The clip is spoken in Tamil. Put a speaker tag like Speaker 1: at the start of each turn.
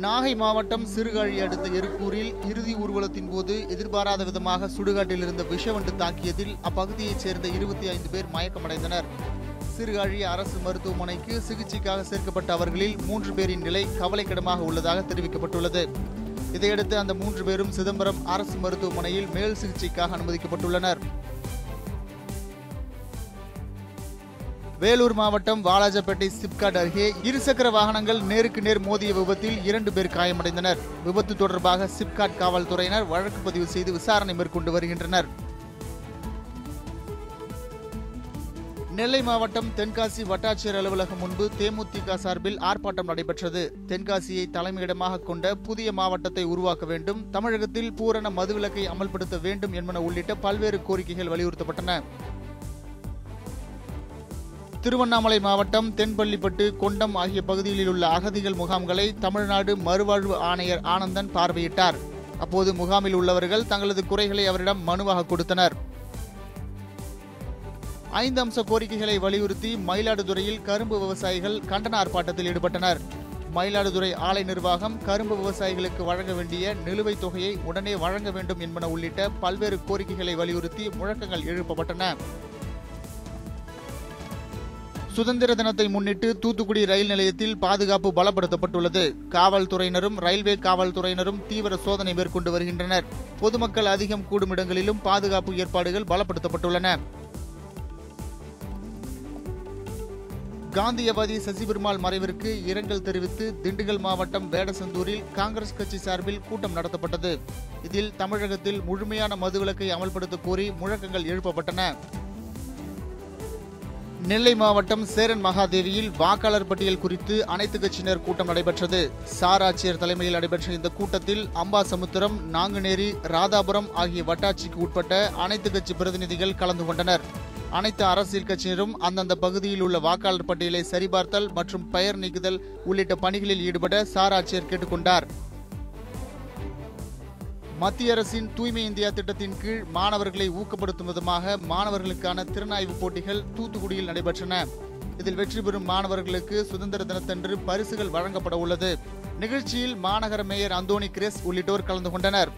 Speaker 1: நாகை மாவட்டம் சிறுகாழி அடுத்த எருக்கூரில் இறுதி ஊர்வலத்தின் போது எதிர்பாராத விதமாக சுடுகாட்டில் இருந்த விஷவண்டு தாக்கியதில் அப்பகுதியைச் சேர்ந்த 25 பேர் மயக்கமடைந்தனர். சிறுகாழி அரசு மருத்துவமனைக்கு சிகிச்சைக்காக சேர்க்கப்பட்ட அவர்களில் 3 பேரின் நிலை கவலைக்கிடமாக உள்ளதாக தெரிவிக்கப்பட்டுள்ளது. இதையடுத்து அந்த 3 பேரும் சிதம்பரம் அரசு மருத்துவமனையில் மேல் சிகிச்சைக்காக அனுமதிக்கப்பட்டுள்ளனர். வேலூர் மாவட்டம் வாலாஜப்பேட்டை சிப்காட் அருகே இருசக்கர வாகனங்கள் நேருக்கு நேர் மோதிய விபத்தில் 2 பேர் காயமடைந்தனர். விபத்து தொடர்பாக சிப்காட் காவல்துறையினர் வழக்கு பதிவு செய்து விசாரணை மேற்கொண்டு வருகின்றனர். நெல்லை மாவட்டம் தென்காசி வட்டாட்சியர் அலுவலகம் முன்பு தேமுதிக சார்பில் ஆர்ப்பாட்டம் நடைபெற்றது. தென்காசியை தலைமையிடமாக கொண்ட புதிய மாவட்டத்தை உருவாக்க வேண்டும், தமிழகத்தில் பூரண மதுவிலக்கை அமல்படுத்த வேண்டும் என்பன உள்ளிட்ட பல்வேறு கோரிக்கைகள் வலியுறுத்தப்பட்டன. திருவண்ணாமலை மாவட்டம் தென்பள்ளிப்பட்டு, கொண்டம் ஆகிய பகுதிகளில் உள்ள அகதிகள் முகாம்களை தமிழ்நாடு மறுவாழ்வு ஆணையர் ஆனந்தன் பார்வையிட்டார். அப்போது முகாமில் உள்ளவர்கள் தங்களது குறைகளை அவரிடம் மனுவாக கொடுத்தனர். 5 அம்ச கோரிக்கைகளை வலியுறுத்தி மயிலாடுதுறையில் கரும்பு விவசாயிகள் கண்டன ஆர்ப்பாட்டத்தில் ஈடுபட்டனர். மயிலாடுதுறை ஆலை நிர்வாகம் கரும்பு விவசாயிகளுக்கு வழங்க வேண்டிய நிலுவைத் தொகையை உடனே வழங்க வேண்டும் என்பன உள்ளிட்ட பல்வேறு கோரிக்கைகளை வலியுறுத்தி முழக்கங்கள் எழுப்பப்பட்டன. சுதந்திர தினத்தை முன்னிட்டு தூத்துக்குடி ரயில் நிலையத்தில் பாதுகாப்பு பலப்படுத்தப்பட்டுள்ளது. காவல்துறையினரும் ரயில்வே காவல்துறையினரும் தீவிர சோதனை மேற்கொண்டு வருகின்றனர். பொதுமக்கள் அதிகம் கூடும் இடங்களிலும் பாதுகாப்பு ஏற்பாடுகள் பலப்படுத்தப்பட்டுள்ளன. காந்தியவாதி சசிபெருமாள் மறைவிற்கு இரங்கல் தெரிவித்து திண்டுக்கல் மாவட்டம் வேடசந்தூரில் காங்கிரஸ் கட்சி சார்பில் கூட்டம் நடத்தப்பட்டது. இதில் தமிழகத்தில் முழுமையான மதுவிலக்கை அமல்படுத்த கோரி முழக்கங்கள் எழுப்பப்பட்டன. நெல்லை மாவட்டம் சேரன் மகாதேவியில் வாக்காளர் பட்டியல் குறித்து அனைத்து கட்சியினர் கூட்டம் நடைபெற்றது. சார் ஆட்சியர் தலைமையில் நடைபெற்ற இந்த கூட்டத்தில் அம்பாசமுத்திரம், நாங்குநேரி, ராதாபுரம் ஆகிய வட்டாட்சிக்கு உட்பட்ட அனைத்து கட்சி பிரதிநிதிகள் கலந்து கொண்டனர். அனைத்து அரசியல் கட்சியினரும் அந்தந்த பகுதியில் உள்ள வாக்காளர் பட்டியலை சரிபார்த்தல் மற்றும் பெயர் நீக்குதல் உள்ளிட்ட பணிகளில் ஈடுபட சார் ஆட்சியர் கேட்டுக்கொண்டார். மத்திய அரசின் தூய்மை இந்தியா திட்டத்தின் கீழ் மாணவர்களை ஊக்கப்படுத்தும் விதமாக மாணவர்களுக்கான திறனாய்வு போட்டிகள் தூத்துக்குடியில் நடைபெற்றன. இதில் வெற்றி பெறும் மாணவர்களுக்கு சுதந்திர தினத்தன்று பரிசுகள் வழங்கப்பட உள்ளது. நிகழ்ச்சியில் மாநகர மேயர் அந்தோணி கிரேஸ் உள்ளிட்டோர் கலந்து கொண்டனர்.